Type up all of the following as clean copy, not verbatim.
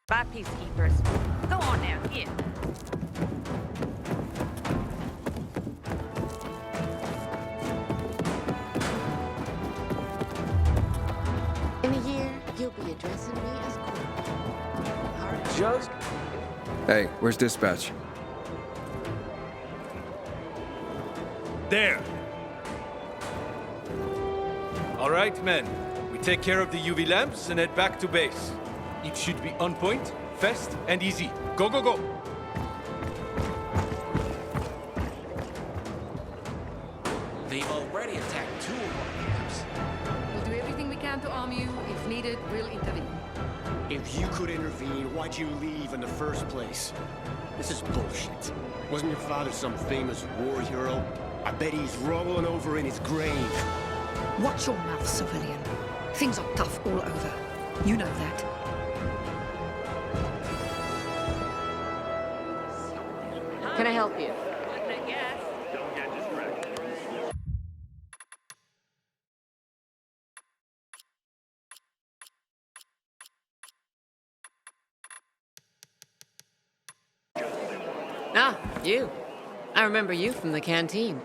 By peacekeepers. Go on now, here. In a year, you'll be addressing me as queen. Just... Hey, where's dispatch? there! All right, men. We take care of the UV lamps and head back to base. It should be on point, fast, and easy. Go, go, go! They've already attacked 2 of our camps. We'll do everything we can to arm you. If needed, we'll intervene. If you could intervene, why'd you leave in the first place? This is bullshit. Wasn't your father some famous war hero? I bet he's rolling over in his grave. Watch your mouth, civilian. Things are tough all over. You know that. Can I help you? Ah, you. I remember you from the canteen.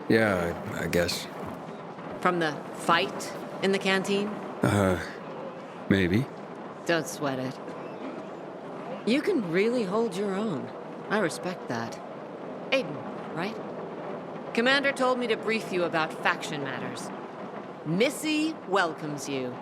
Yeah, I guess. From the fight in the canteen? Maybe. Don't sweat it. You can really hold your own. I respect that. Aiden, right? Commander told me to brief you about faction matters. Missy welcomes you.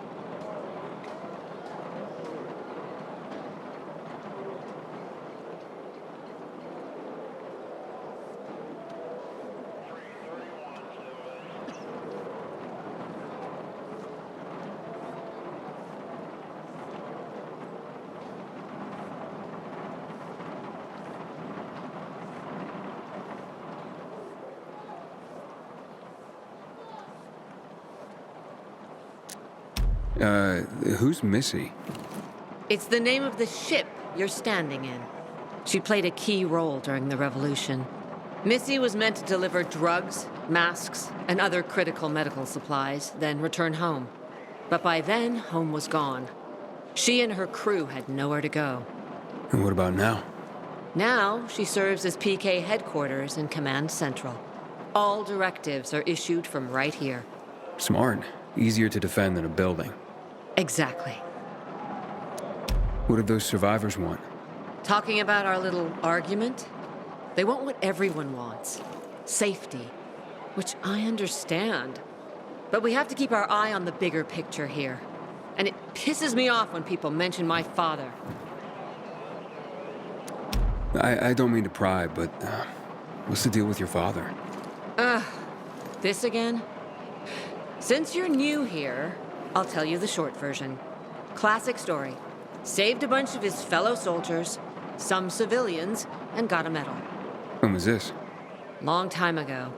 Who's Missy? It's the name of the ship you're standing in. She played a key role during the revolution. Missy was meant to deliver drugs, masks, and other critical medical supplies, then return home. But by then, home was gone. She and her crew had nowhere to go. And what about now? Now, she serves as PK headquarters in Command Central. All directives are issued from right here. Smart. Easier to defend than a building. Exactly. What do those survivors want? Talking about our little argument? They want what everyone wants. Safety. Which I understand. But we have to keep our eye on the bigger picture here. And it pisses me off when people mention my father. I don't mean to pry, but what's the deal with your father? This again? Since you're new here, I'll tell you the short version. Classic story. Saved a bunch of his fellow soldiers, some civilians, and got a medal. When was this? Long time ago.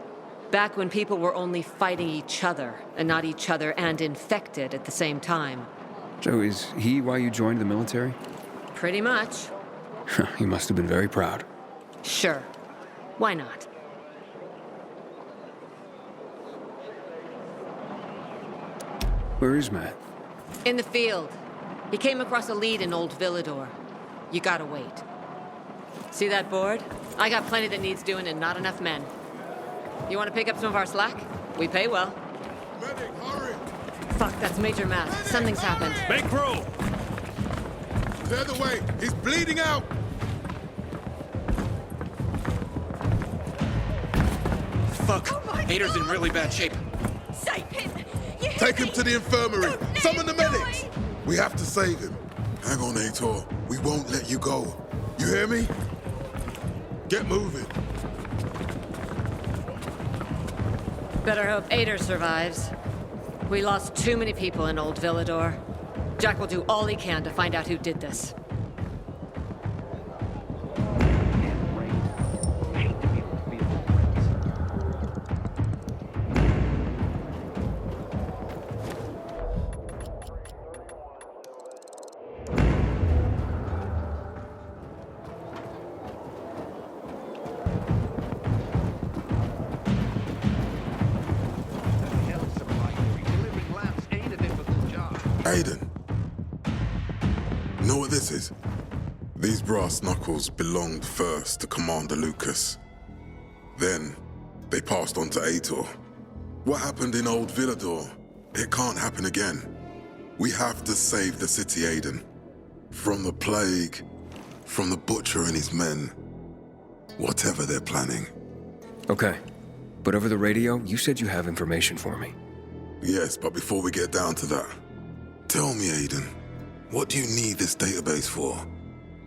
Back when people were only fighting each other, and not each other and infected at the same time. So is he why you joined the military? Pretty much. He must have been very proud. Sure. Why not? Where is Matt? In the field. He came across a lead in Old Villador. You gotta wait. See that board? I got plenty that needs doing and not enough men. You wanna pick up some of our slack? We pay well. Medic, hurry! Fuck, that's Major Matt. Something's happened. Make room! Clear the way! He's bleeding out! Fuck! Hader's in really bad shape. Save him! You hear Take him me? to the infirmary! Don't let Summon the him medics! die. We have to save him. Hang on, Ator. We won't let you go. You hear me? Get moving. Better hope Ader survives. We lost too many people in Old Villador. Jack will do all he can to find out who did this. Aiden. Know what this this is? These brass knuckles belonged first to Commander Lucas. Then, they passed on to Aitor. What happened in Old Villador? It can't happen again. We have to save the city, Aiden. From the plague, from the Butcher and his men. Whatever they're planning. Okay. But over the radio, you said you have information for me. Yes, but before we get down to that, tell me, Aiden, what do you need this database for?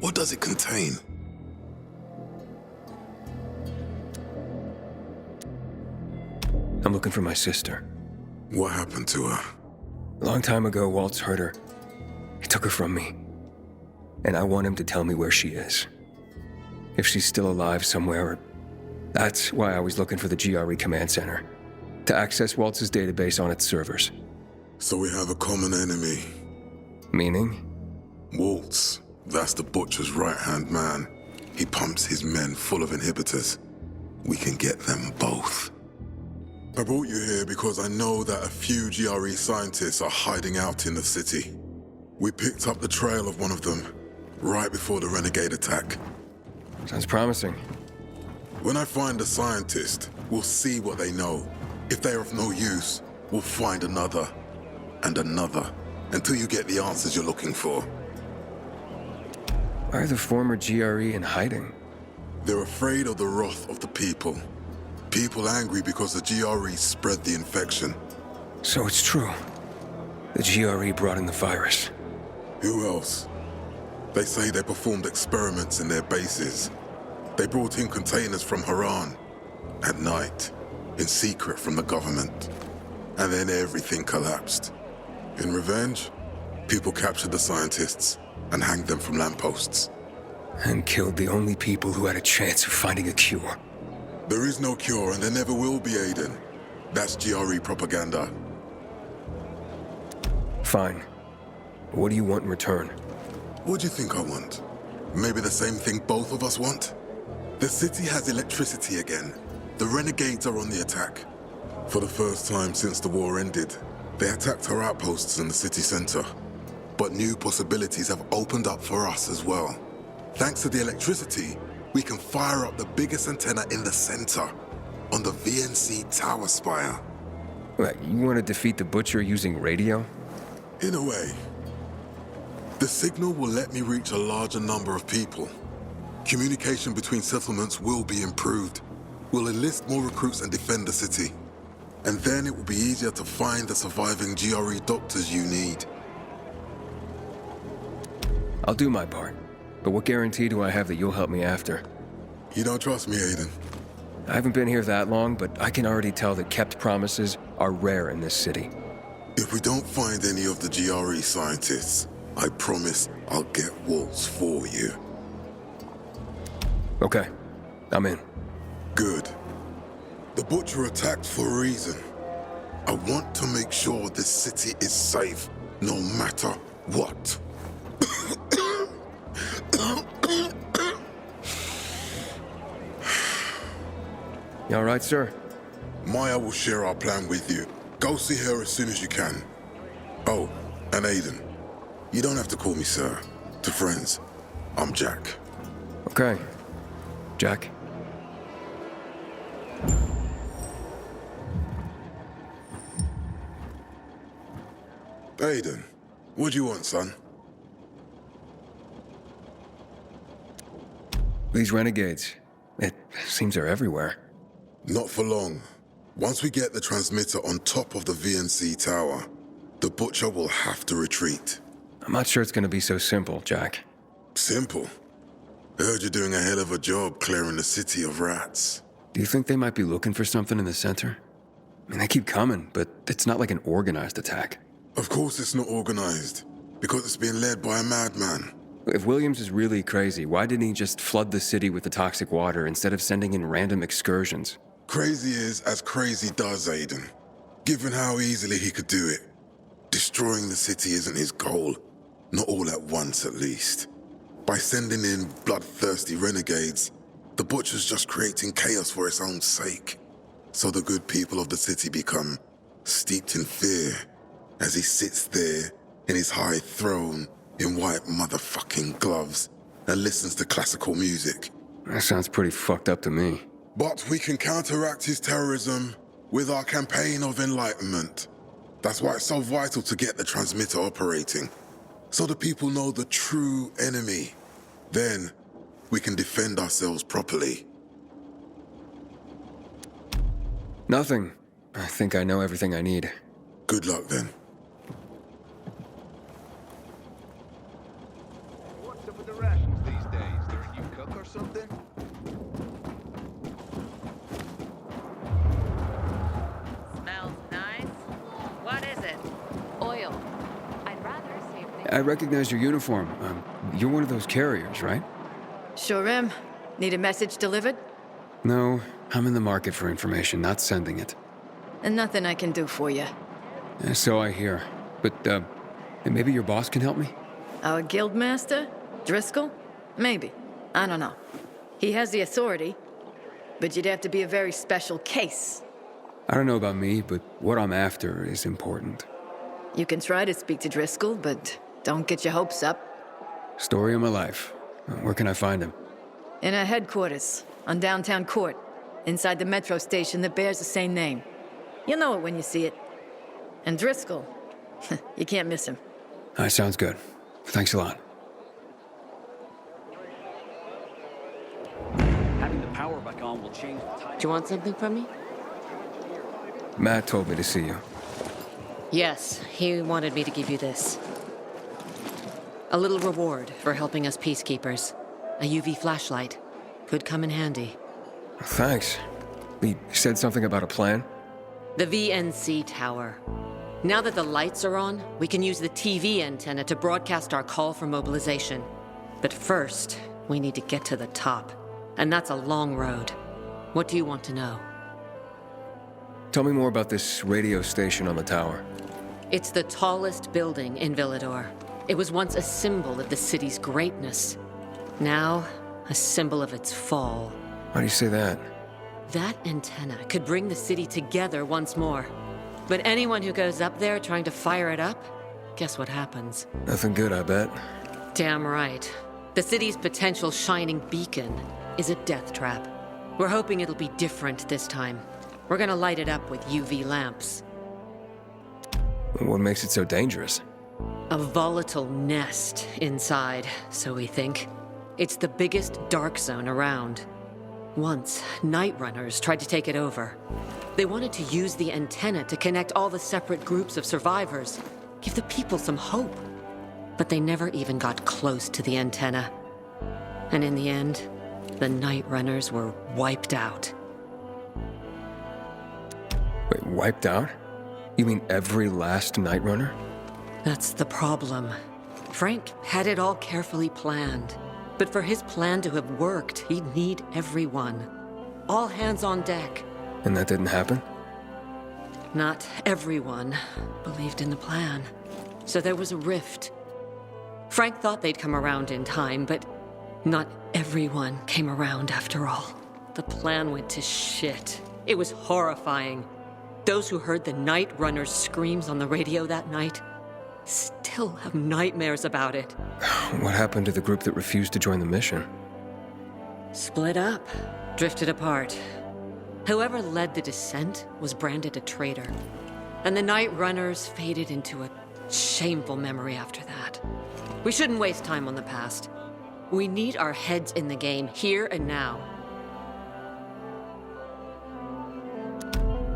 What does it contain? I'm looking for my sister. What happened to her? A long time ago, Waltz hurt her. He took her from me. And I want him to tell me where she is. If she's still alive somewhere. That's why I was looking for the GRE command center. To access Waltz's database on its servers. So we have a common enemy. Meaning? Waltz. That's the Butcher's right-hand man. He pumps his men full of inhibitors. We can get them both. I brought you here because I know that a few GRE scientists are hiding out in the city. We picked up the trail of one of them, right before the Renegade attack. Sounds promising. When I find a scientist, we'll see what they know. If they are of no use, we'll find another, and another, until you get the answers you're looking for. Why are the former GRE in hiding? They're afraid of the wrath of the people. People angry because the GRE spread the infection. So it's true. The GRE brought in the virus. Who else? They say they performed experiments in their bases. They brought in containers from Haran. At night. In secret from the government. And then everything collapsed. In revenge, people captured the scientists and hanged them from lampposts. And killed the only people who had a chance of finding a cure. There is no cure and there never will be, Aiden. That's GRE propaganda. Fine. What do you want in return? What do you think I want? Maybe the same thing both of us want? The city has electricity again. The Renegades are on the attack. For the first time since the war ended, they attacked our outposts in the city center. But new possibilities have opened up for us as well. Thanks to the electricity, we can fire up the biggest antenna in the center, on the VNC tower spire. What, you want to defeat the Butcher using radio? In a way. The signal will let me reach a larger number of people. Communication between settlements will be improved. We'll enlist more recruits and defend the city. And then it will be easier to find the surviving GRE doctors you need. I'll do my part. But what guarantee do I have that you'll help me after? You don't trust me, Aiden? I haven't been here that long, but I can already tell that kept promises are rare in this city. If we don't find any of the GRE scientists, I promise I'll get Waltz for you. Okay, I'm in. Good. The Butcher attacked for a reason. I want to make sure this city is safe, no matter what. You all right, sir? Maya will share our plan with you. Go see her as soon as you can. Oh, and Aiden. You don't have to call me sir. To friends, I'm Jack. Okay. Jack. Aiden, what do you want, son? These renegades. It seems they're everywhere. Not for long. Once we get the transmitter on top of the VNC tower, the Butcher will have to retreat. I'm not sure it's gonna be so simple, Jack. Simple? I heard you're doing a hell of a job clearing the city of rats. Do you think they might be looking for something in the center? I mean, they keep coming, but it's not like an organized attack. Of course it's not organized, because it's being led by a madman. If Williams is really crazy, why didn't he just flood the city with the toxic water instead of sending in random excursions? Crazy is as crazy does, Aiden. Given how easily he could do it. Destroying the city isn't his goal. Not all at once, at least. By sending in bloodthirsty renegades, the Butcher's just creating chaos for its own sake. So the good people of the city become steeped in fear as he sits there in his high throne in white motherfucking gloves and listens to classical music. That sounds pretty fucked up to me. But we can counteract his terrorism with our campaign of enlightenment. That's why it's so vital to get the transmitter operating, so the people know the true enemy. Then, we can defend ourselves properly. Nothing. I think I know everything I need. Good luck then. What's up with the rations these days? There a new cook or something? Smells nice. What is it? Oil. I'd rather save things. I recognize your uniform. You're one of those carriers, right? Sure am. Need a message delivered? No, I'm in the market for information, not sending it. And nothing I can do for you. So I hear. But, maybe your boss can help me? Our guildmaster? Driscoll? Maybe. I don't know. He has the authority, but you'd have to be a very special case. I don't know about me, but what I'm after is important. You can try to speak to Driscoll, but don't get your hopes up. Story of my life. Where can I find him? In our headquarters, on downtown Court, inside the metro station that bears the same name. You'll know it when you see it. And Driscoll, you can't miss him. That sounds good. Thanks a lot. Having the power back on will change the time. Do you want something from me? Matt told me to see you. Yes, he wanted me to give you this. A little reward for helping us peacekeepers. A UV flashlight. Could come in handy. Thanks. He said something about a plan? The VNC tower. Now that the lights are on, we can use the TV antenna to broadcast our call for mobilization. But first, we need to get to the top. And that's a long road. What do you want to know? Tell me more about this radio station on the tower. It's the tallest building in Villador. It was once a symbol of the city's greatness. Now, a symbol of its fall. Why do you say that? That antenna could bring the city together once more. But anyone who goes up there trying to fire it up, guess what happens? Nothing good, I bet. Damn right. The city's potential shining beacon is a death trap. We're hoping it'll be different this time. We're gonna light it up with UV lamps. What makes it so dangerous? A volatile nest inside, so we think. It's the biggest dark zone around. Once, Night Runners tried to take it over. They wanted to use the antenna to connect all the separate groups of survivors, give the people some hope. But they never even got close to the antenna. And in the end, the Night Runners were wiped out. Wait, wiped out? You mean every last Night Runner? That's the problem. Frank had it all carefully planned. But for his plan to have worked, he'd need everyone. All hands on deck. And that didn't happen? Not everyone believed in the plan. So there was a rift. Frank thought they'd come around in time, but not everyone came around after all. The plan went to shit. It was horrifying. Those who heard the Night Runner's screams on the radio that night still have nightmares about it. What happened to the group that refused to join the mission? Split up, drifted apart. Whoever led the descent was branded a traitor. And the Night Runners faded into a shameful memory after that. We shouldn't waste time on the past. We need our heads in the game, here and now.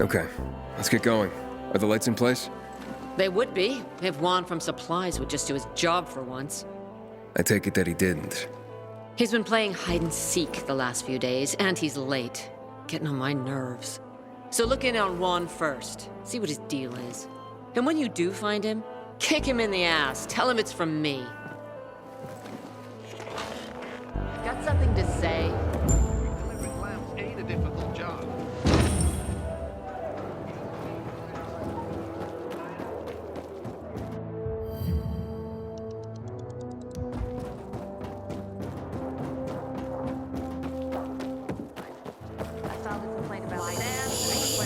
Okay, let's get going. Are the lights in place? They would be, if Juan from Supplies would just do his job for once. I take it that he didn't. He's been playing hide and seek the last few days, and he's late. Getting on my nerves. So look in on Juan first. See what his deal is. And when you do find him, kick him in the ass. Tell him it's from me. Got something to say? Delivering lamps ain't a difficult job.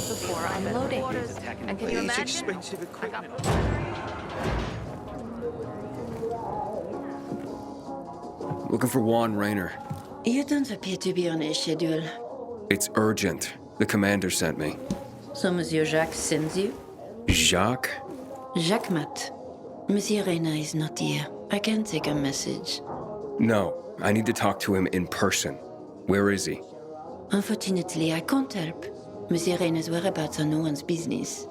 Before I'm loading. And can you imagine? Expensive equipment. Looking for Juan Raynor. You don't appear to be on a schedule. It's urgent. The commander sent me. So Monsieur Jacques sends you? Jacques? Jacques Mat. Monsieur Reyna is not here. I can take a message. No, I need to talk to him in person. Where is he? Unfortunately, I can't help. Monsieur Reyna's whereabouts are no one's business.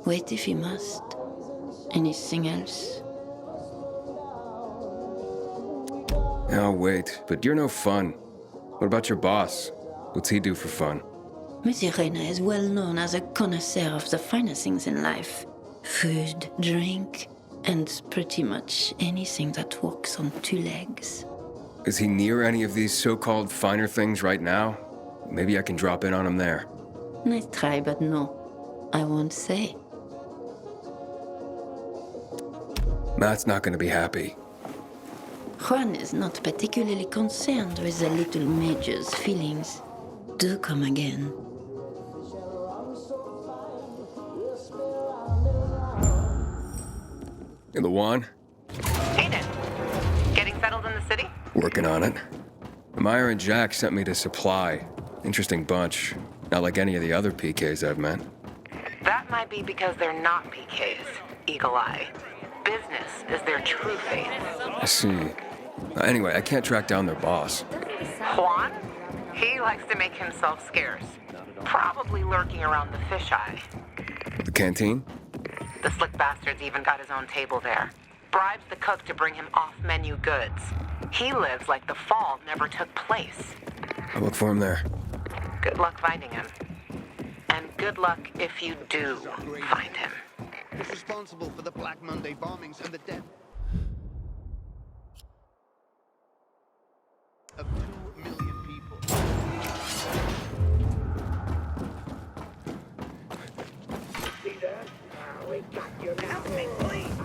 Wait if you must. Anything else? Oh, wait, but you're no fun. What about your boss? What's he do for fun? Monsieur Reyna is well known as a connoisseur of the finer things in life. Food, drink, and pretty much anything that walks on two legs. Is he near any of these so-called finer things right now? Maybe I can drop in on him there. Nice try, but no. I won't say. Matt's not gonna be happy. Juan is not particularly concerned with the little major's feelings. Do come again. In the Juan? Aiden, getting settled in the city? Working on it. Meyer and Jack sent me to Supply. Interesting bunch. Not like any of the other PKs I've met. That might be because they're not PKs, Eagle Eye. Business is their true faith. I see. Anyway, I can't track down their boss. Juan? He likes to make himself scarce. Probably lurking around the fisheye. The canteen? The slick bastard's even got his own table there. Bribes the cook to bring him off-menu goods. He lives like the fall never took place. I'll look for him there. Good luck finding him. And good luck if you do find him. Was responsible for the Black Monday bombings and the death of 2 million people. See that? We got you now. Help me, please.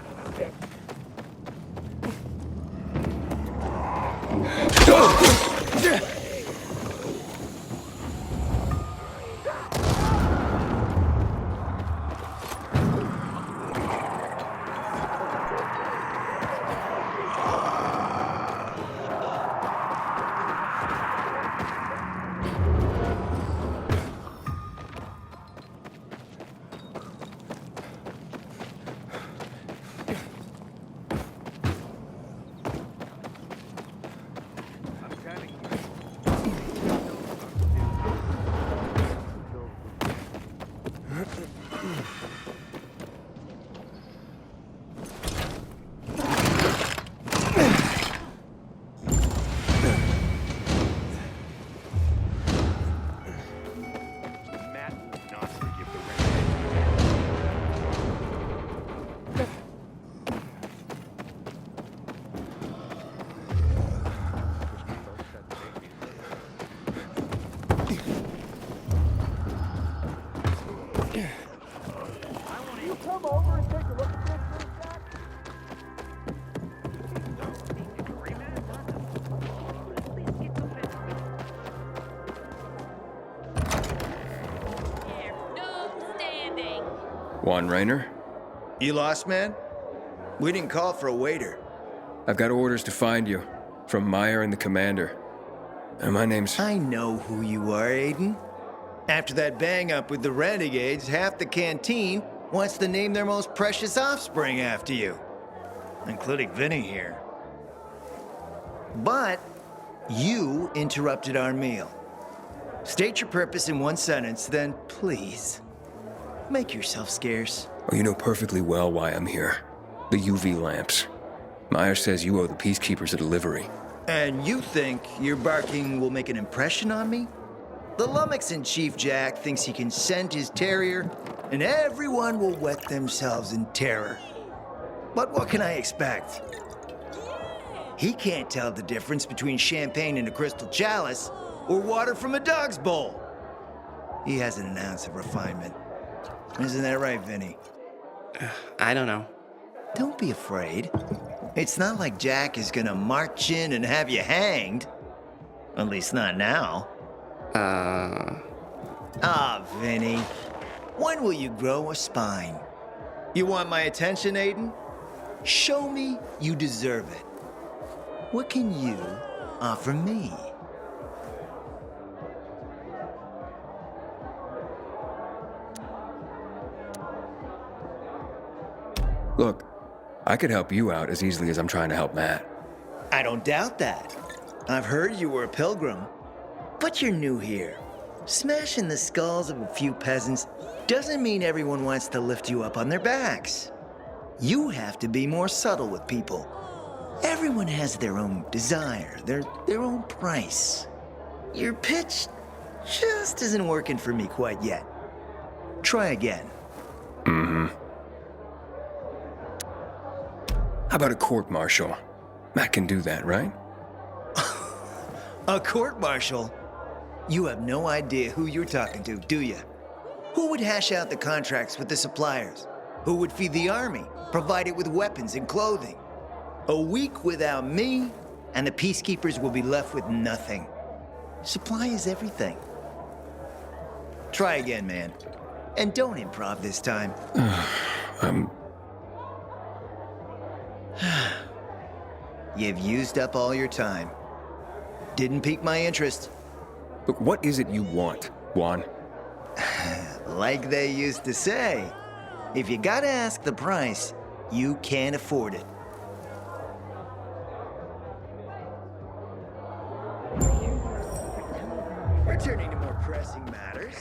Juan Raynor? You lost, man? We didn't call for a waiter. I've got orders to find you. From Meyer and the commander. And my name's... I know who you are, Aiden. After that bang-up with the Renegades, half the canteen wants to name their most precious offspring after you. Including Vinny here. But you interrupted our meal. State your purpose in one sentence, then please, make yourself scarce. Oh, you know perfectly well why I'm here. The UV lamps. Meyer says you owe the Peacekeepers a delivery. And you think your barking will make an impression on me? The Lummox-in-Chief Jack thinks he can scent his terrier, and everyone will wet themselves in terror. But what can I expect? He can't tell the difference between champagne in a crystal chalice or water from a dog's bowl. He hasn't an ounce of refinement. Isn't that right, Vinny? I don't know. Don't be afraid. It's not like Jack is gonna march in and have you hanged. At least not now. Ah, Vinny. When will you grow a spine? You want my attention, Aiden? Show me you deserve it. What can you offer me. Look, I could help you out as easily as I'm trying to help Matt. I don't doubt that. I've heard you were a pilgrim. But you're new here. Smashing the skulls of a few peasants doesn't mean everyone wants to lift you up on their backs. You have to be more subtle with people. Everyone has their own desire, their own price. Your pitch just isn't working for me quite yet. Try again. Mm-hmm. How about a court-martial? Matt can do that, right? A court-martial? You have no idea who you're talking to, do you? Who would hash out the contracts with the suppliers? Who would feed the army, provide it with weapons and clothing? A week without me, and the peacekeepers will be left with nothing. Supply is everything. Try again, man. And don't improv this time. You've used up all your time. Didn't pique my interest. Look, what is it you want, Juan? Like they used to say, if you gotta ask the price, you can't afford it. Returning to more pressing matters.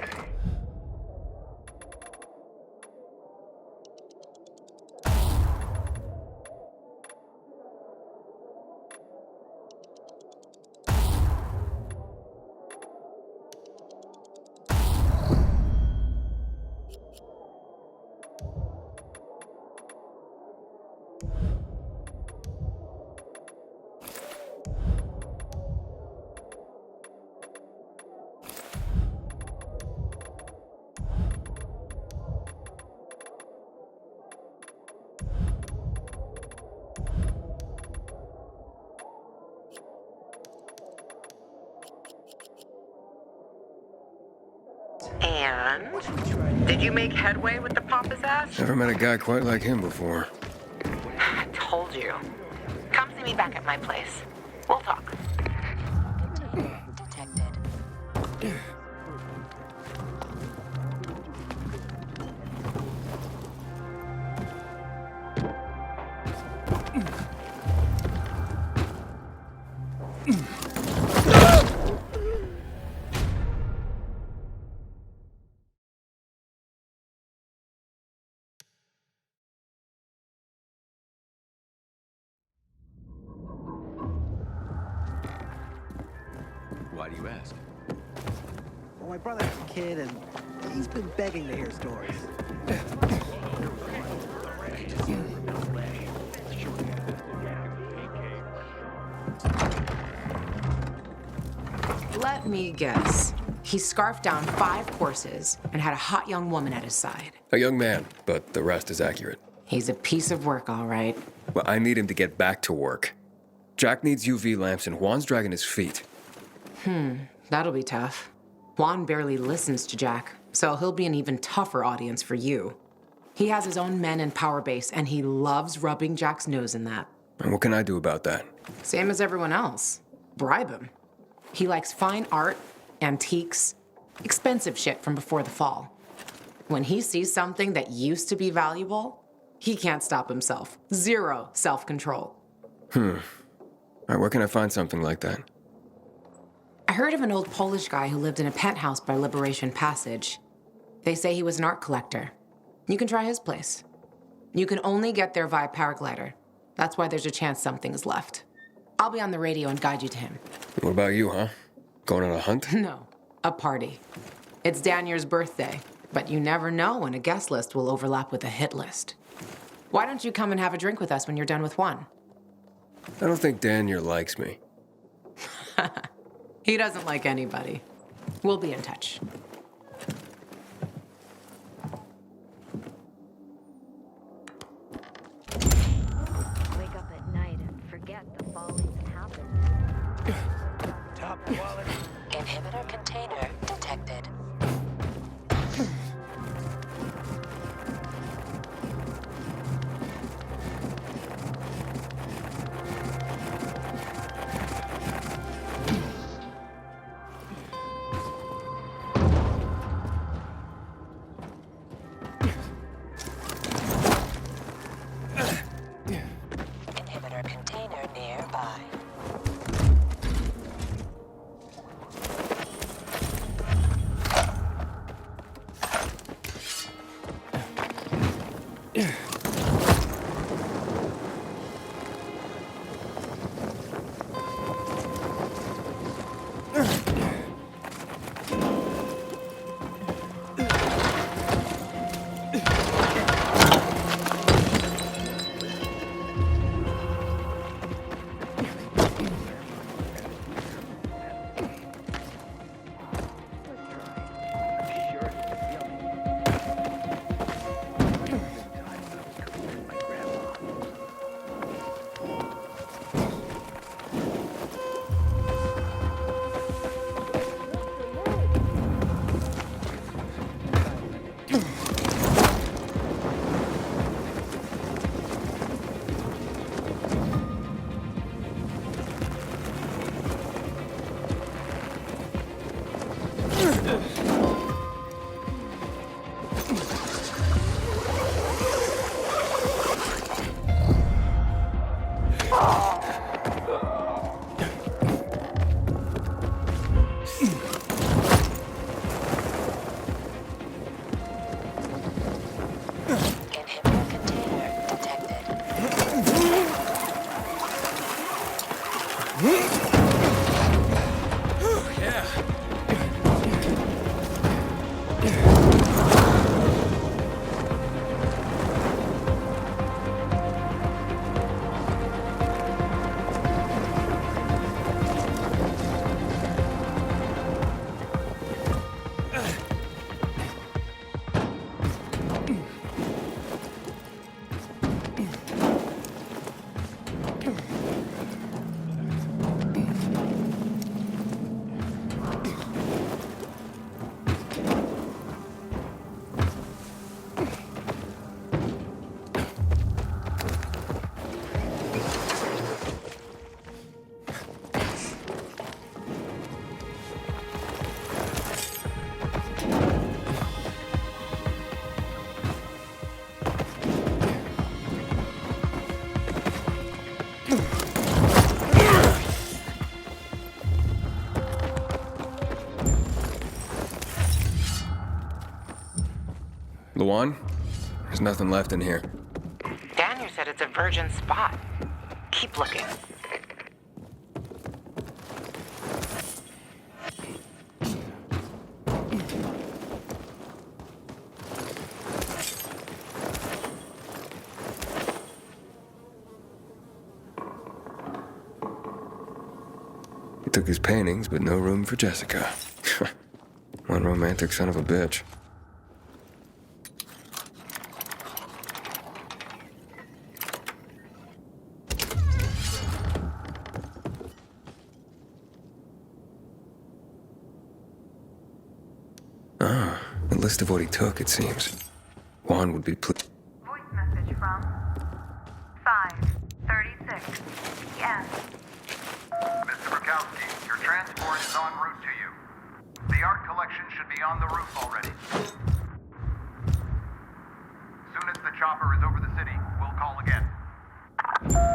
And? Did you make headway with the pompous ass? Never met a guy quite like him before. I told you. Come see me back at my place. We'll talk. Detected. Why do you ask? Well, my brother has a kid, and he's been begging to hear stories. Let me guess. He scarfed down 5 horses and had a hot young woman at his side. A young man, but the rest is accurate. He's a piece of work, all right. Well, I need him to get back to work. Jack needs UV lamps, and Juan's dragging his feet. That'll be tough. Juan barely listens to Jack, so he'll be an even tougher audience for you. He has his own men and power base, and he loves rubbing Jack's nose in that. And what can I do about that? Same as everyone else. Bribe him. He likes fine art, antiques, expensive shit from before the fall. When he sees something that used to be valuable, he can't stop himself. 0 self-control. All right, where can I find something like that? I heard of an old Polish guy who lived in a penthouse by Liberation Passage. They say he was an art collector. You can try his place. You can only get there via paraglider. That's why there's a chance something is left. I'll be on the radio and guide you to him. What about you, huh? Going on a hunt? No, a party. It's Danier's birthday, but you never know when a guest list will overlap with a hit list. Why don't you come and have a drink with us when you're done with Juan? I don't think Danier likes me. He doesn't like anybody. We'll be in touch. Wake up at night and forget the follies that happened. Top quality. Inhibitor container detected. Luan? There's nothing left in here. Daniel said it's a virgin spot. Keep looking. He took his paintings, but no room for Jessica. One romantic son of a bitch. Ah, a list of what he took, it seems. Juan would be Voice message from 5:36 p.m. Mr. Bukowski, your transport is en route to you. The art collection should be on the roof already. Soon as the chopper is over the city, we'll call again.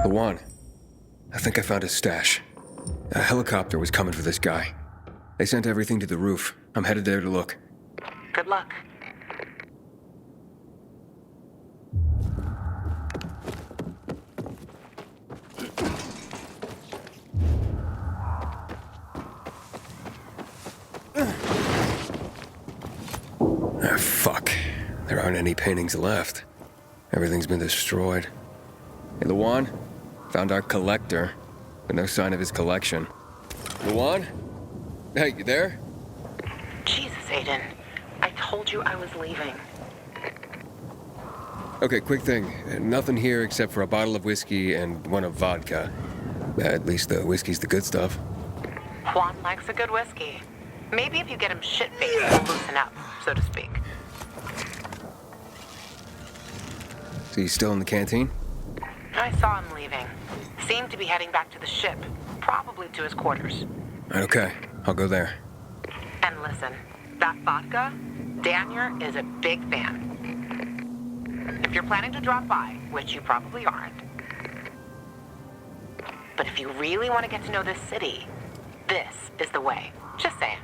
Luan, I think I found his stash. A helicopter was coming for this guy. They sent everything to the roof. I'm headed there to look. Good luck. Ah, fuck. There aren't any paintings left. Everything's been destroyed. Hey, Luan? Found our collector, but no sign of his collection. Luan? Hey, you there? Jesus, Aiden. I told you I was leaving. Okay, quick thing. Nothing here except for a bottle of whiskey and one of vodka. At least the whiskey's the good stuff. Juan likes a good whiskey. Maybe if you get him shit-faced, he'll loosen up, so to speak. So he's still in the canteen? I saw him leaving. Seemed to be heading back to the ship, probably to his quarters. Okay, I'll go there. And listen, that vodka, Daniel is a big fan. If you're planning to drop by, which you probably aren't, but if you really want to get to know this city, this is the way. Just saying.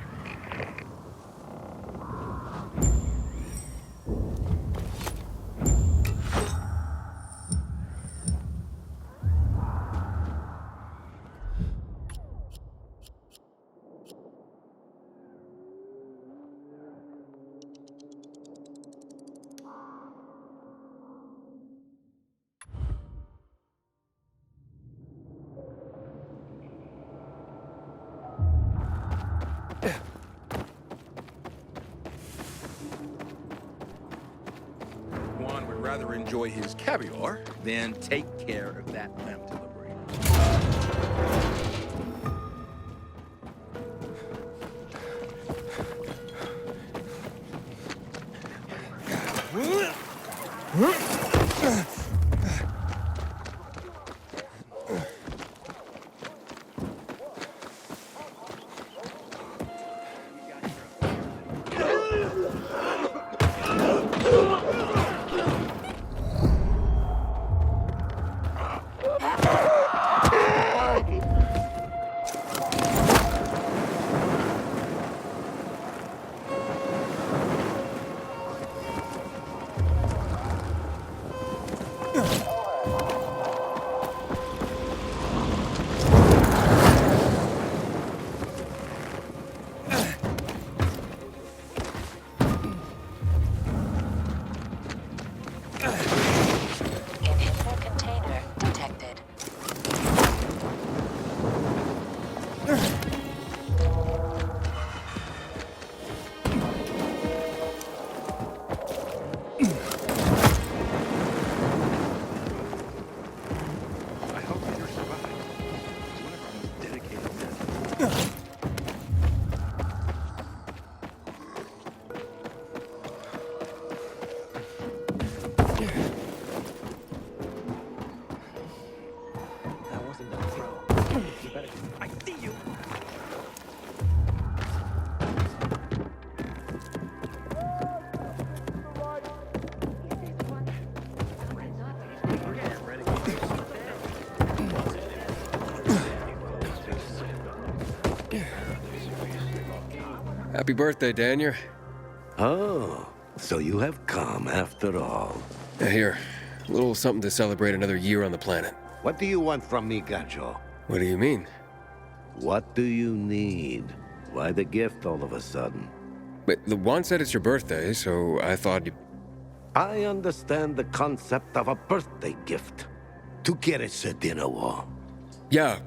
Juan would rather enjoy his caviar than take care of that lamp delivery. That wasn't no throw. You better. I see you. Happy birthday, Daniel. Oh, so you have come after all. Here, a little something to celebrate another year on the planet. What do you want from me, Gajo? What do you mean? What do you need? Why the gift all of a sudden? But the Juan said it's your birthday, so I thought you... I understand the concept of a birthday gift. Tu quieres a dinner war? Yeah,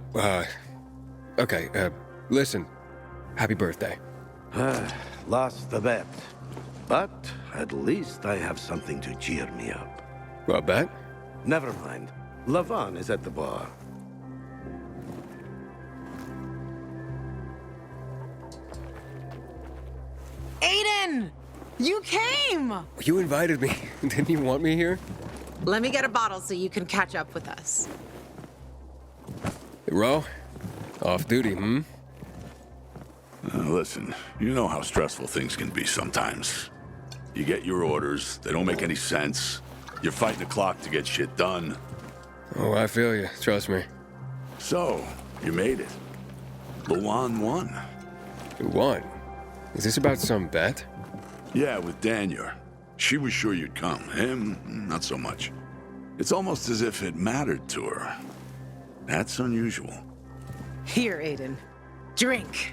okay, listen. Happy birthday. Lost the bet. But at least I have something to cheer me up. A bet? Never mind. Lavan is at the bar. Aiden! You came! You invited me. Didn't you want me here? Let me get a bottle so you can catch up with us. Ro? Off duty, hmm? Listen, you know how stressful things can be sometimes. You get your orders, they don't make any sense. You're fighting the clock to get shit done. Oh, I feel you. Trust me. So, you made it. Luan won. You won? Is this about some bet? Yeah, with Daniel. She was sure you'd come. Him, not so much. It's almost as if it mattered to her. That's unusual. Here, Aiden. Drink.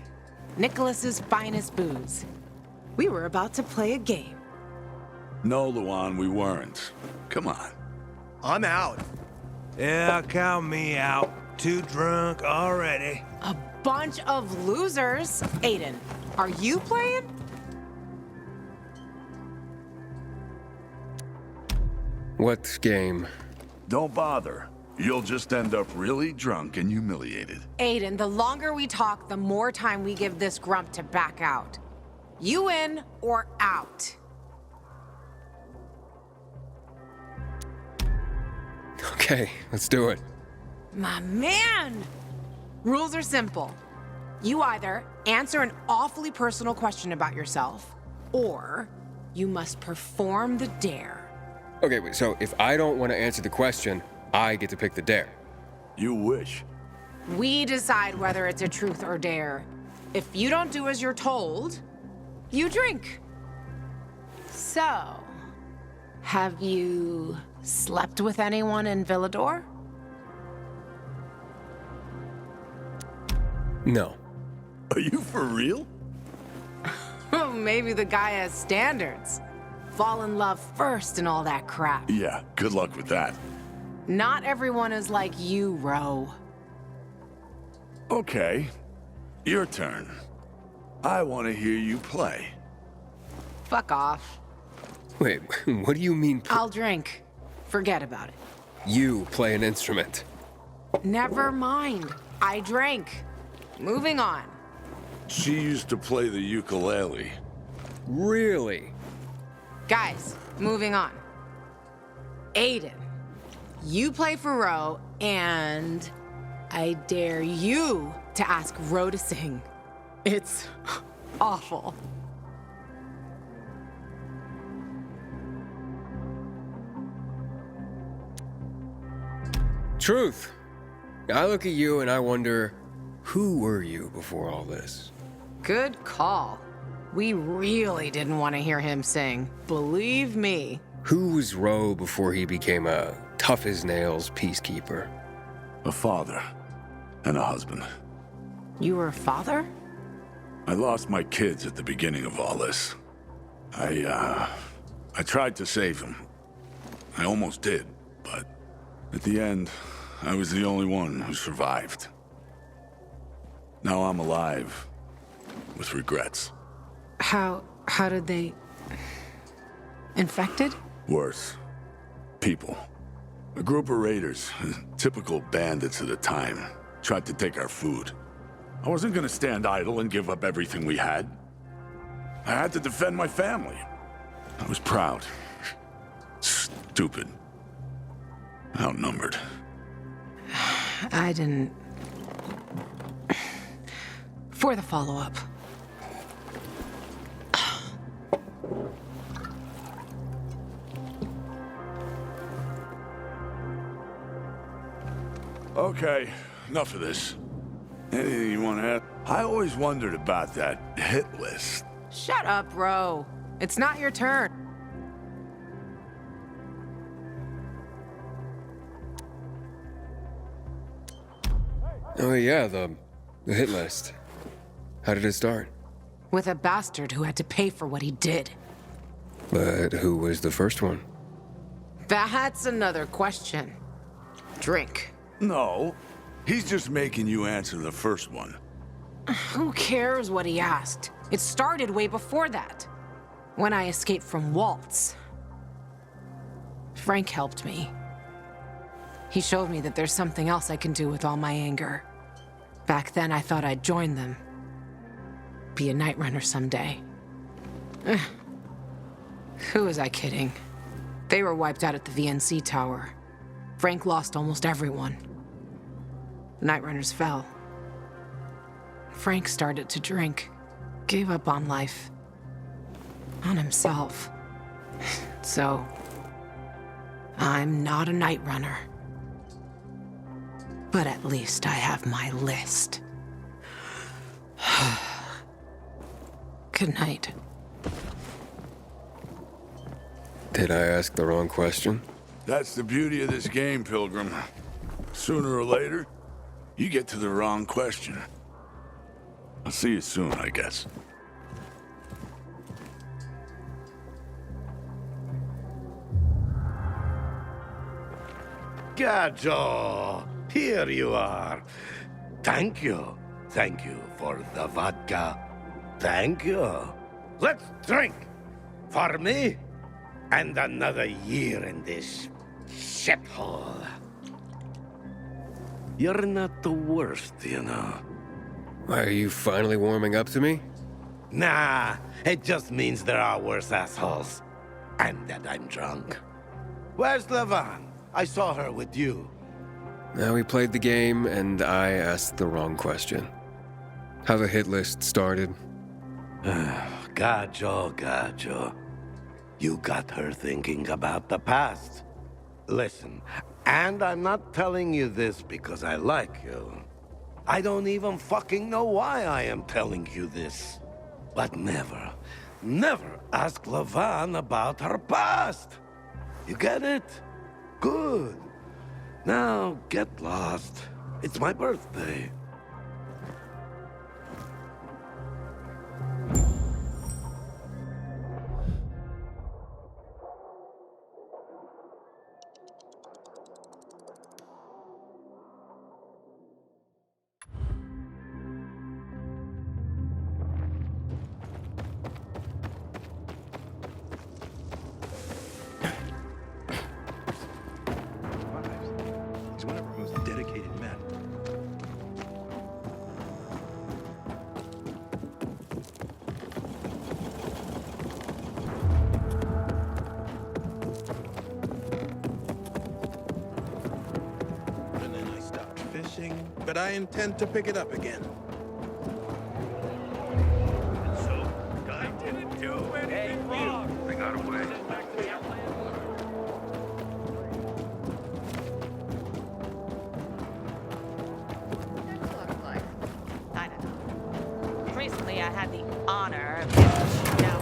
Nicholas's finest booze. We were about to play a game. No, Luan, we weren't. Come on. I'm out. Yeah, count me out. Too drunk already. A bunch of losers. Aiden, are you playing? What game? Don't bother. You'll just end up really drunk and humiliated. Aiden, the longer we talk, the more time we give this grump to back out. You in or out? Okay, let's do it. My man! Rules are simple. You either answer an awfully personal question about yourself, or you must perform the dare. Okay, wait, so if I don't want to answer the question, I get to pick the dare. You wish. We decide whether it's a truth or dare. If you don't do as you're told, you drink. So, have you slept with anyone in Villador? No. Are you for real? Maybe the guy has standards. Fall in love first and all that crap. Yeah, good luck with that. Not everyone is like you, Ro. Okay, your turn. I want to hear you play. Fuck off. Wait, what do you mean? I'll drink. Forget about it. You play an instrument. Never mind. I drank. Moving on. She used to play the ukulele. Really? Guys, moving on. Aiden, you play for Ro, and I dare you to ask Ro to sing. It's awful. Truth. I look at you and I wonder, who were you before all this? Good call. We really didn't want to hear him sing. Believe me. Who was Ro before he became a tough-as-nails peacekeeper? A father and a husband. You were a father? I lost my kids at the beginning of all this. I tried to save them. I almost did, but at the end, I was the only one who survived. Now I'm alive, with regrets. How did they... Infected? Worse. People. A group of raiders, typical bandits at the time, tried to take our food. I wasn't gonna stand idle and give up everything we had. I had to defend my family. I was proud. Stupid. Outnumbered. I didn't... For the follow-up. Okay, enough of this. Anything you want to add? I always wondered about that hit list. Shut up, bro. It's not your turn. Oh yeah, the hit list. How did it start? With a bastard who had to pay for what he did. But who was the first one? That's another question. Drink. No, he's just making you answer the first one. Who cares what he asked? It started way before that. When I escaped from Waltz. Frank helped me. He showed me that there's something else I can do with all my anger. Back then, I thought I'd join them. Be a Night Runner someday. Who was I kidding? They were wiped out at the VNC tower. Frank lost almost everyone. Night Runners fell. Frank started to drink. Gave up on life. On himself. So, I'm not a Night Runner. But at least I have my list. Good night. Did I ask the wrong question? That's the beauty of this game, Pilgrim. Sooner or later, you get to the wrong question. I'll see you soon, I guess. Gajo, here you are. Thank you. Thank you for the vodka. Thank you. Let's drink. For me, and another year in this shithole. You're not the worst, you know. Are you finally warming up to me? Nah, it just means there are worse assholes. And that I'm drunk. Where's Lavan? I saw her with you. Now we played the game, and I asked the wrong question. How the hit list started. Gajo. You got her thinking about the past. Listen, and I'm not telling you this because I like you. I don't even fucking know why I am telling you this. But never ask Lavan about her past. You get it? Good. Now, get lost. It's my birthday. He's one of our most dedicated men. And then I stopped fishing, but I intend to pick it up again. So, I didn't do anything wrong. I got away. I don't know. Recently, I had the honor of getting down.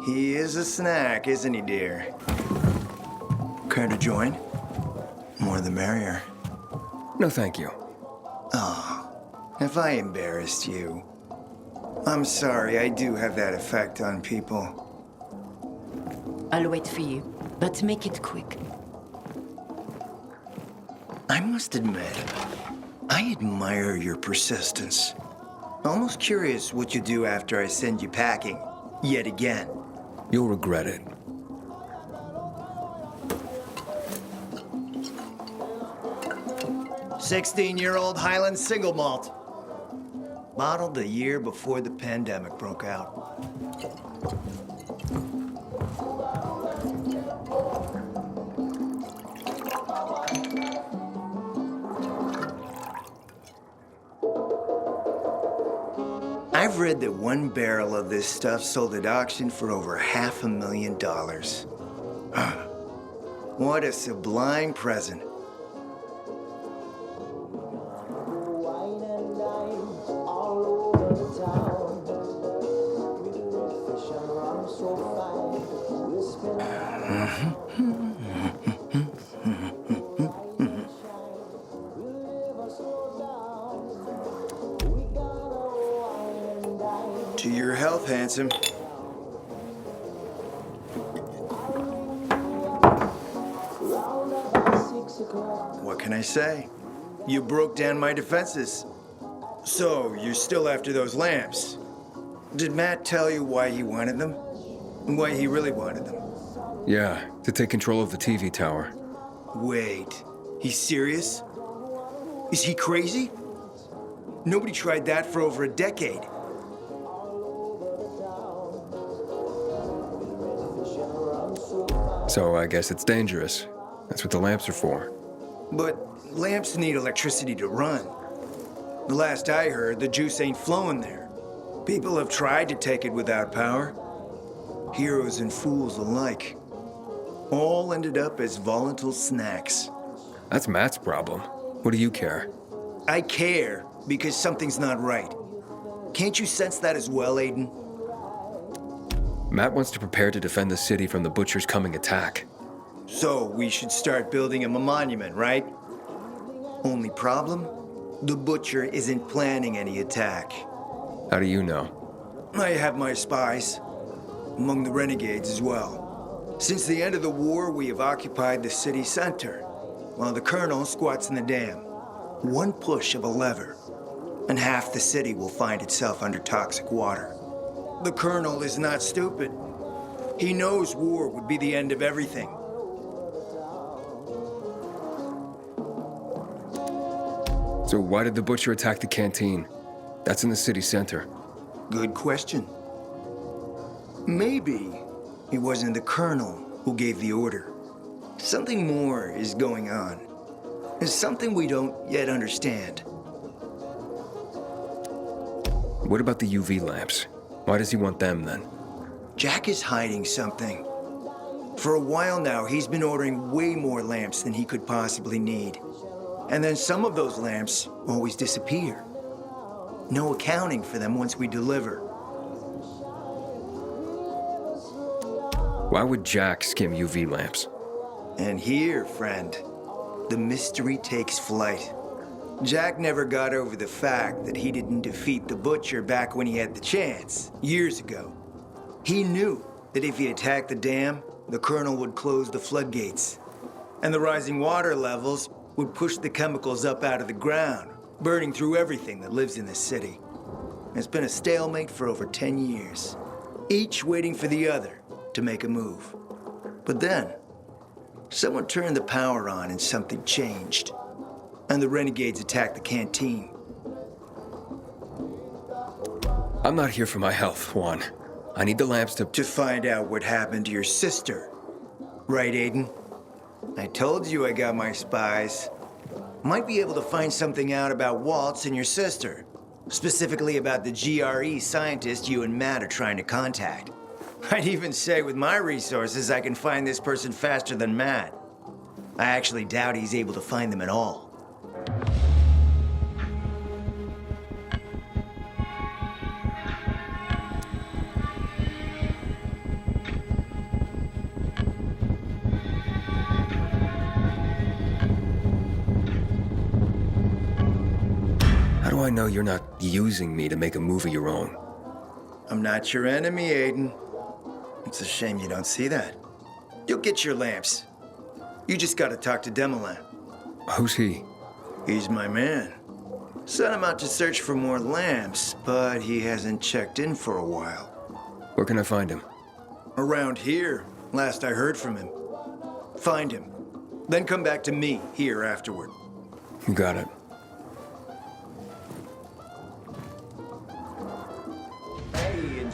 He is a snack, isn't he, dear? Care to join? More the merrier. No, thank you. Oh, if I embarrassed you. I'm sorry, I do have that effect on people. I'll wait for you, but make it quick. I must admit, I admire your persistence. Almost curious what you do after I send you packing, yet again. You'll regret it. 16-year-old Highland single malt. Bottled the year before the pandemic broke out. I've read that one barrel of this stuff sold at auction for over $500,000. What a sublime present. To your health, handsome. What can I say? You broke down my defenses. So, you're still after those lamps. Did Matt tell you why he wanted them? Why he really wanted them? Yeah, to take control of the TV tower. Wait, he's serious? Is he crazy? Nobody tried that for over a decade. So I guess it's dangerous. That's what the lamps are for. But lamps need electricity to run. The last I heard, the juice ain't flowing there. People have tried to take it without power. Heroes and fools alike. All ended up as volatile snacks. That's Matt's problem. What do you care? I care because something's not right. Can't you sense that as well, Aiden? Matt wants to prepare to defend the city from the Butcher's coming attack. So we should start building him a monument, right? Only problem? The Butcher isn't planning any attack. How do you know? I have my spies. Among the renegades as well. Since the end of the war, we have occupied the city center, while the Colonel squats in the dam. One push of a lever, and half the city will find itself under toxic water. The Colonel is not stupid. He knows war would be the end of everything. So why did the Butcher attack the canteen? That's in the city center. Good question. Maybe it wasn't the Colonel who gave the order. Something more is going on. It's something we don't yet understand. What about the UV lamps? Why does he want them then? Jack is hiding something. For a while now, he's been ordering way more lamps than he could possibly need. And then some of those lamps always disappear. No accounting for them once we deliver. Why would Jack skim UV lamps? And here, friend, the mystery takes flight. Jack never got over the fact that he didn't defeat the Butcher back when he had the chance, years ago. He knew that if he attacked the dam, the Colonel would close the floodgates. And the rising water levels would push the chemicals up out of the ground, burning through everything that lives in this city. It's been a stalemate for over 10 years, each waiting for the other to make a move. But then, someone turned the power on and something changed. And the renegades attacked the canteen. I'm not here for my health, Juan. I need the lamps to find out what happened to your sister. Right, Aiden? I told you I got my spies. Might be able to find something out about Waltz and your sister. Specifically about the GRE scientist you and Matt are trying to contact. I'd even say with my resources, I can find this person faster than Matt. I actually doubt he's able to find them at all. How do I know you're not using me to make a move of your own? I'm not your enemy, Aiden. It's a shame you don't see that. You'll get your lamps. You just gotta talk to Demolan. Who's he? He's my man. Sent him out to search for more lamps, but he hasn't checked in for a while. Where can I find him? Around here, last I heard from him. Find him. Then come back to me here afterward. You got it.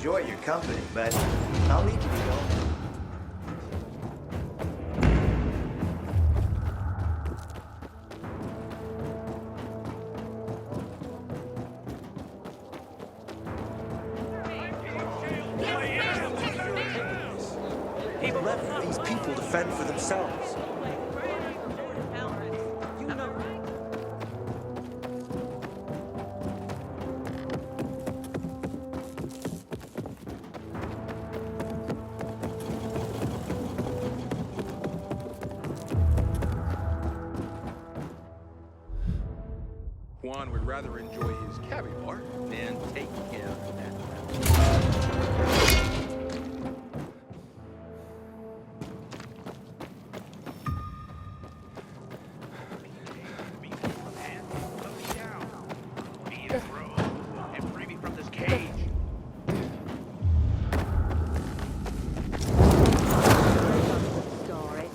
enjoy your company, but I'll need you to go. He left these people to fend for themselves. Juan would rather enjoy his caviar than take care of that. Story.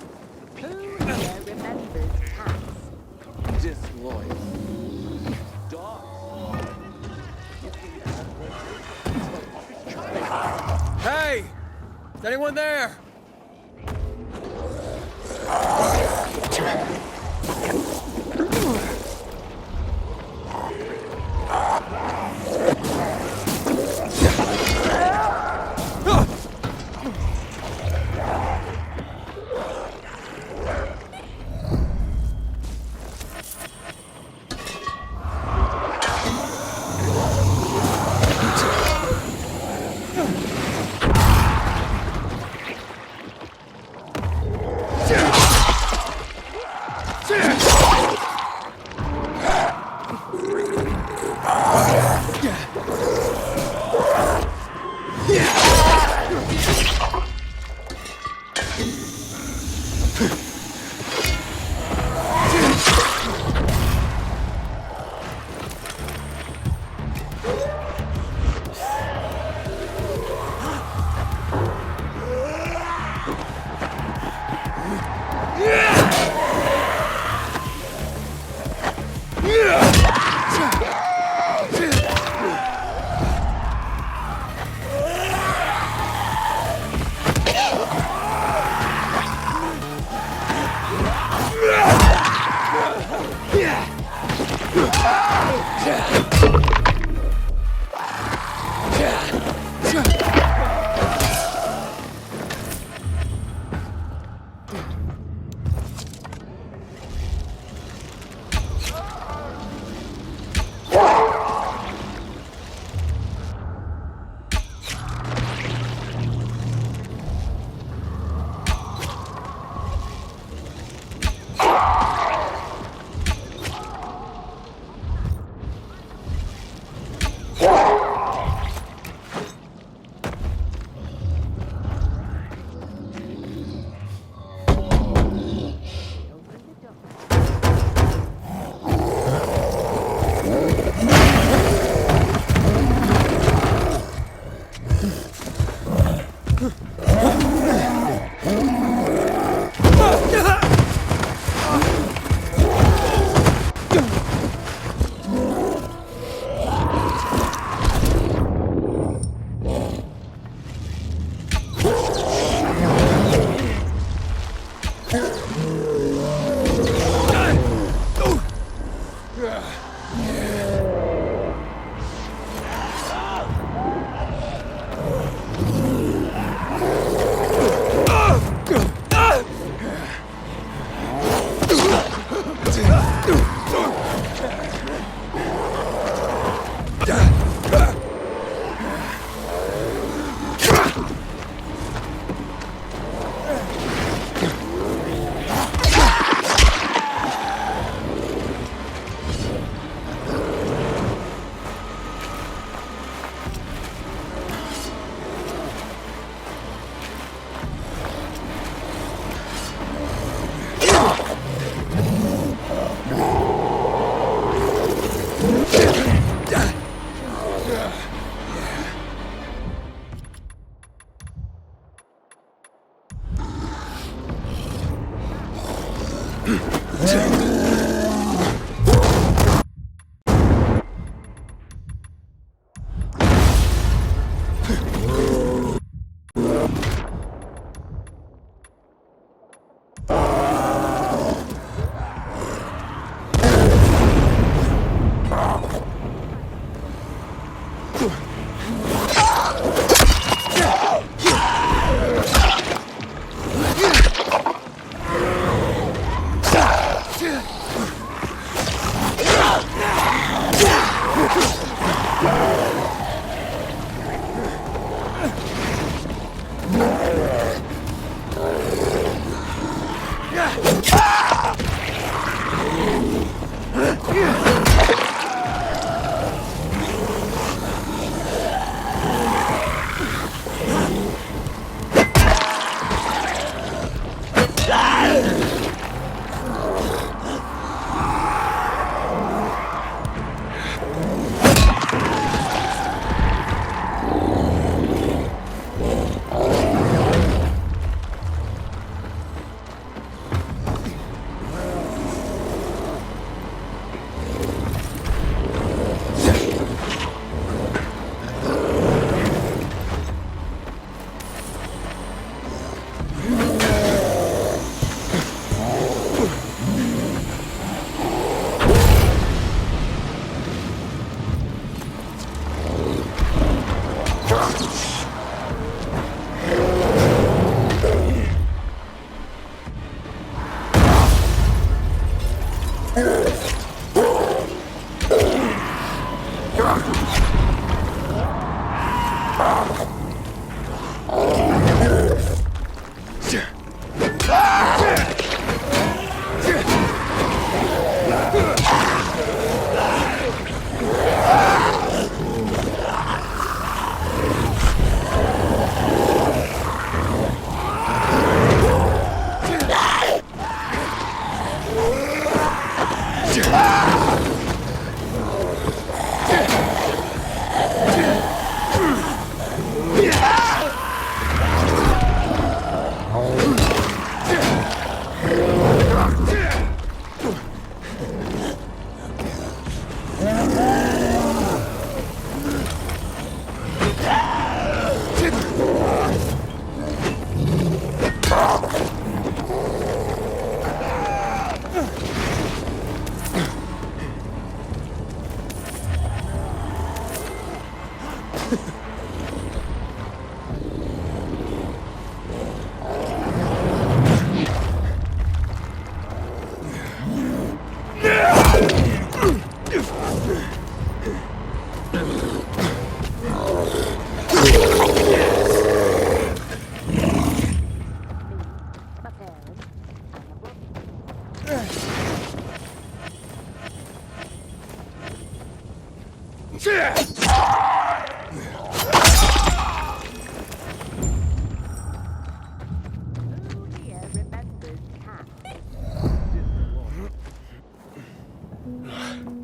Who here remembers cats? Disloyal. Hey! Is anyone there?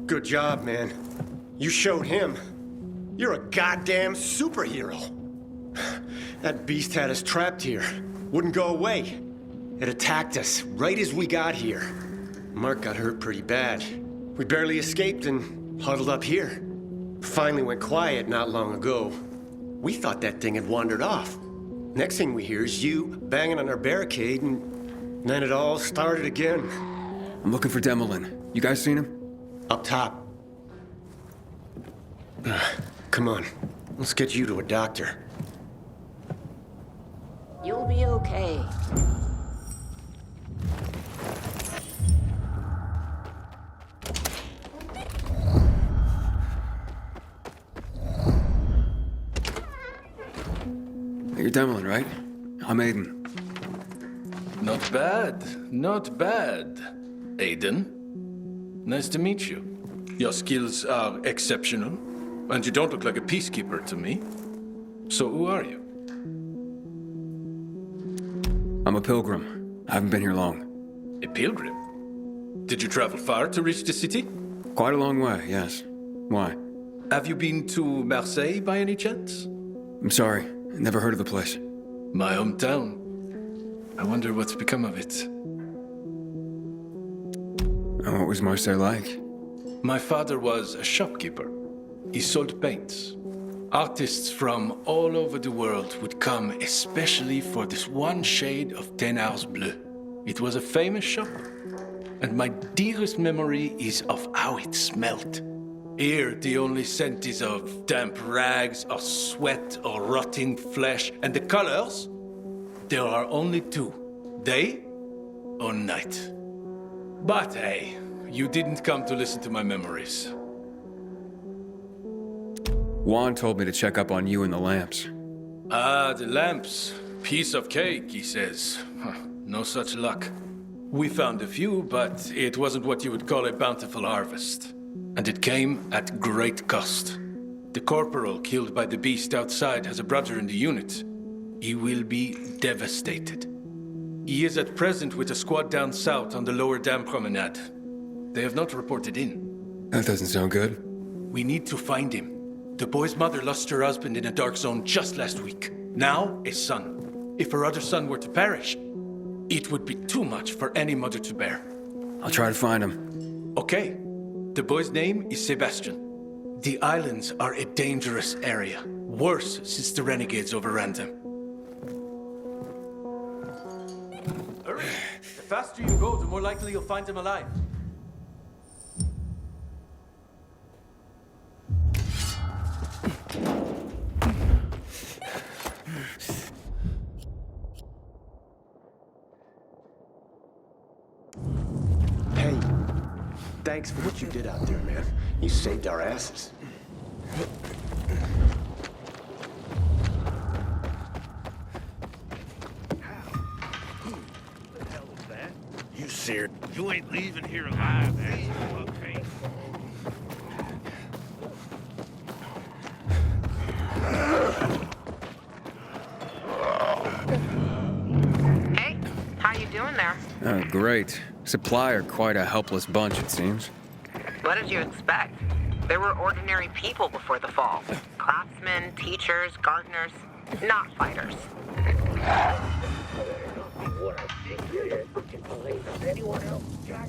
Good job, man. You showed him. You're a goddamn superhero. That beast had us trapped here. Wouldn't go away. It attacked us right as we got here. Mark got hurt pretty bad. We barely escaped and huddled up here. Finally went quiet not long ago. We thought that thing had wandered off. Next thing we hear is you banging on our barricade, and then it all started again. I'm looking for Demolin. You guys seen him? Up top. Come on. Let's get you to a doctor. You'll be okay. You're Demolin, right? I'm Aiden. Not bad. Not bad. Aiden, nice to meet you. Your skills are exceptional, and you don't look like a peacekeeper to me. So who are you? I'm a pilgrim. I haven't been here long. A pilgrim? Did you travel far to reach the city? Quite a long way, yes. Why? Have you been to Marseille by any chance? I'm sorry. Never heard of the place. My hometown. I wonder what's become of it. And what was Marseille like? My father was a shopkeeper. He sold paints. Artists from all over the world would come especially for this one shade of Thénards bleu. It was a famous shop, and my dearest memory is of how it smelled. Here, the only scent is of damp rags, or sweat, or rotting flesh, and the colors? There are only two, day or night. But hey, you didn't come to listen to my memories. Juan told me to check up on you and the lamps. Ah, the lamps. Piece of cake, he says. No such luck. We found a few, but it wasn't what you would call a bountiful harvest. And it came at great cost. The corporal killed by the beast outside has a brother in the unit. He will be devastated. He is at present with a squad down south on the lower dam promenade. They have not reported in. That doesn't sound good. We need to find him. The boy's mother lost her husband in a dark zone just last week. Now, a son. If her other son were to perish, it would be too much for any mother to bear. I'll try to find him. Okay. The boy's name is Sebastian. The islands are a dangerous area. Worse since the renegades overran them. Hurry! The faster you go, the more likely you'll find him alive. Thanks for what you did out there, man. You saved our asses. You seared. You ain't leaving here alive, that's okay. Hey, how you doing there? Oh, great. Supply are quite a helpless bunch, it seems. What did you expect? There were ordinary people before the fall. Craftsmen, teachers, gardeners, not fighters. Anyone else, Jack?